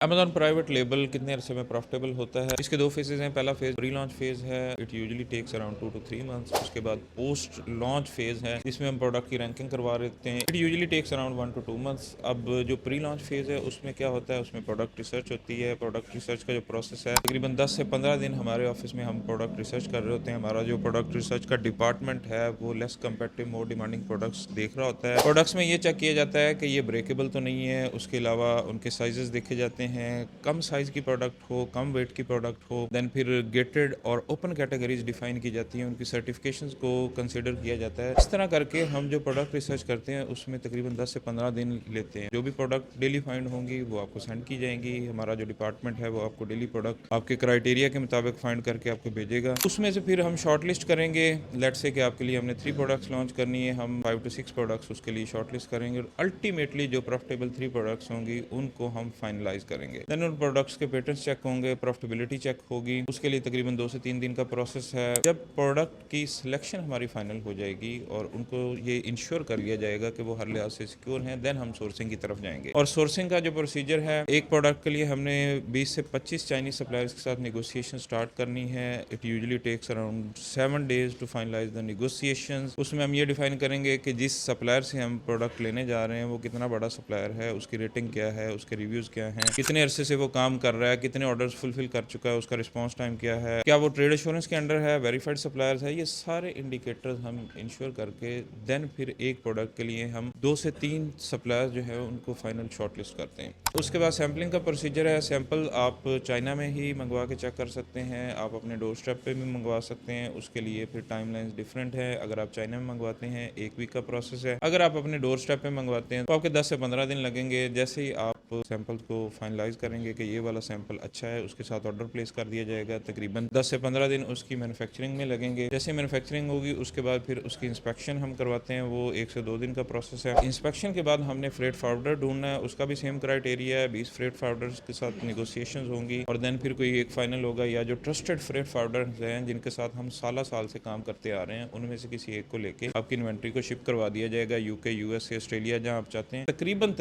Amazon private label कितने अरसे में प्रॉफिटेबल होता है? इसके 2 फेजेज़ हैं। पहला फेज़ प्री लॉन्च फेज़ है। It usually takes around 2 to 3 months. उसके बाद पोस्ट लॉन्च फेज़ है, इसमें हम प्रोडक्ट की रैंकिंग करवा देते हैं। It usually takes around 1 to 2 months. अब जो प्री लॉन्च फेज़ है उसमें क्या होता है, उसमें प्रोडक्ट रिसर्च होती है। प्रोडक्ट रिसर्च का जो प्रोसेस है, तकरीबन 10 से 15 दिन हमारे ऑफिस में हम प्रोडक्ट रिसर्च कर रहे होते हैं। हमारा जो प्रोडक्ट रिसर्च का डिपार्टमेंट है वो less competitive more demanding products देख रहा होता है। प्रोडक्ट्स में ये चेक किया जाता है कि ये ब्रेकेबल तो नहीं है। उसके अलावा उनके साइजेस देखे जाते हैं, कम साइज़ की प्रोडक्ट हो, कम वेट की प्रोडक्ट हो। देन फिर गेटेड और ओपन कैटेगरीज डिफाइन की जाती हैं, उनकी सर्टिफिकेशंस को कंसिडर किया जाता है। इस तरह करके हम जो प्रोडक्ट रिसर्च करते हैं उसमें तकरीबन 10 से 15 दिन लेते हैं। जो भी प्रोडक्ट डेली फाइंड होंगी वो आपको सेंड की जाएंगी। हमारा जो डिपार्टमेंट है वो आपको डेली प्रोडक्ट आपके क्राइटेरिया के मुताबिक फाइंड करके आपको भेजेगा। उसमें से फिर हम शॉर्ट लिस्ट करेंगे। लेट्स से कि आपके लिए हमने 3 प्रोडक्ट्स लॉन्च करनी है, हम 5 टू 6 प्रोडक्ट्स उसके लिए शॉर्ट लिस्ट करेंगे और अल्टीमेटली जो प्रॉफिटेबल 3 प्रोडक्ट्स होंगी उनको हम फाइनलाइज करेंगे। देन उन प्रोडक्ट्स के पेटेंट्स चेक होंगे, प्रॉफिटेबिलिटी चेक होगी। उसके लिए तकरीबन 2 से 3 दिन का प्रोसेस है। जब प्रोडक्ट की सिलेक्शन हमारी फाइनल हो जाएगी और उनको ये इंश्योर कर लिया जाएगा कि वो हर लिहाज से सिक्योर हैं, देन हम सोर्सिंग की तरफ जाएंगे। और सोर्सिंग का जो प्रोसीजर है, एक प्रोडक्ट के लिए हमने 20 से 25 चाइनीज सप्लायर्स के साथ नेगोशिएशन स्टार्ट करनी है। It usually takes around 7 days to finalise the negotiations. उसमें हम ये डिफाइन करेंगे कि जिस सप्लायर से हम प्रोडक्ट लेने जा रहे हैं वो कितना बड़ा सप्लायर है, उसकी रेटिंग क्या है, उसके रिव्यूज़ क्या हैं, कितने अरसे से वो काम कर रहा है, कितने ऑर्डर्स फुलफिल कर चुका है, उसका रिस्पांस टाइम क्या है, क्या वो ट्रेड एश्योरेंस के अंडर है, वेरीफाइड सप्लायर्स है। ये सारे इंडिकेटर्स हम इंश्योर करके देन फिर एक प्रोडक्ट के लिए हम 2 से 3 सप्लायर्स जो है उनको फाइनल शॉर्टलिस्ट करते हैं। उसके बाद सैम्पलिंग का प्रोसीजर है। सैंपल आप चाइना में ही मंगवा के चेक कर सकते हैं, आप अपने डोर स्टेप पे भी मंगवा सकते हैं। उसके लिए फिर टाइमलाइंस डिफरेंट है। अगर आप चाइना में मंगवाते हैं 1 वीक का प्रोसेस है। अगर आप अपने डोर स्टेप पे मंगवाते हैं तो आपके 10 से 15 दिन लगेंगे। जैसे ही आप सैंपल को फाइनलाइज करेंगे कि ये वाला सैंपल अच्छा है, उसके साथ ऑर्डर प्लेस कर दिया जाएगा। तकरीबन 10 से 15 दिन उसकी मैन्युफैक्चरिंग में लगेंगे। जैसे मैन्युफैक्चरिंग होगी उसके बाद फिर उसकी इंस्पेक्शन हम करवाते हैं, वो 1 से 2 दिन का प्रोसेस है। इंस्पेक्शन के बाद हमने फ्रेट फॉरवर्डर ढूंढना है, उसका भी सेम क्राइटेरिया है। 20 फ्रेट फॉरवर्डर्स के साथ निगोशिएशंस होंगी और देन फिर कोई एक फाइनल होगा, या जो ट्रस्टेड फ्रेट फॉरवर्डर्स हैं जिनके साथ हम साल से काम करते आ रहे हैं, उनमें से किसी एक को लेके आपकी इन्वेंट्री को शिप करवा दिया जाएगा। यूके, यूएसए, ऑस्ट्रेलिया जहां आप चाहते हैं। तकरीबन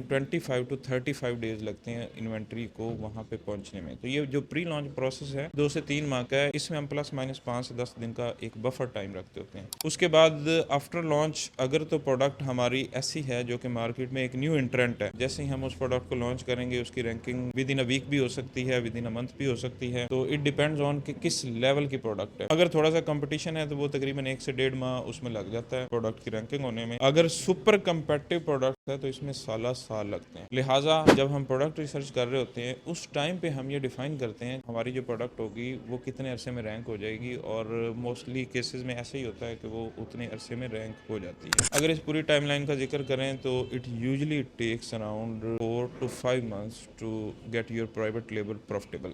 25 टू 35 डेज लगते हैं इन्वेंट्री को वहां पे पहुंचने में। तो ये जो प्री लॉन्च प्रोसेस है 2 से 3 माह का है। इसमें हम प्लस माइनस 5 से 10 दिन का एक बफर टाइम रखते होते हैं। उसके बाद आफ्टर लॉन्च अगर तो प्रोडक्ट हमारी ऐसी है जो कि मार्केट में एक न्यू एंट्रेंट है, जैसे ही हम उस प्रोडक्ट को लॉन्च करेंगे उसकी ranking within a week भी हो सकती है, विद इन अ मंथ भी हो सकती है। तो इट डिपेंड्स ऑन कि किस लेवल की प्रोडक्ट है। अगर थोड़ा सा कंपटीशन है तो वो तकरीबन 1 से 1.5 माह उसमें लग जाता है प्रोडक्ट की रैंकिंग होने में। अगर सुपर कंपेटिटिव प्रोडक्ट है तो इसमें साल लगते हैं। लिहाजा जब हम प्रोडक्ट रिसर्च कर रहे होते हैं उस टाइम पे हम ये डिफाइन करते हैं हमारी जो प्रोडक्ट होगी वो कितने अरसे में रैंक हो जाएगी, और मोस्टली केसेस में ऐसे ही होता है कि वो उतने अरसे में रैंक हो जाती है। अगर इस पूरी टाइमलाइन का जिक्र करें तो it usually takes around 4 to 5 months to get your private label profitable.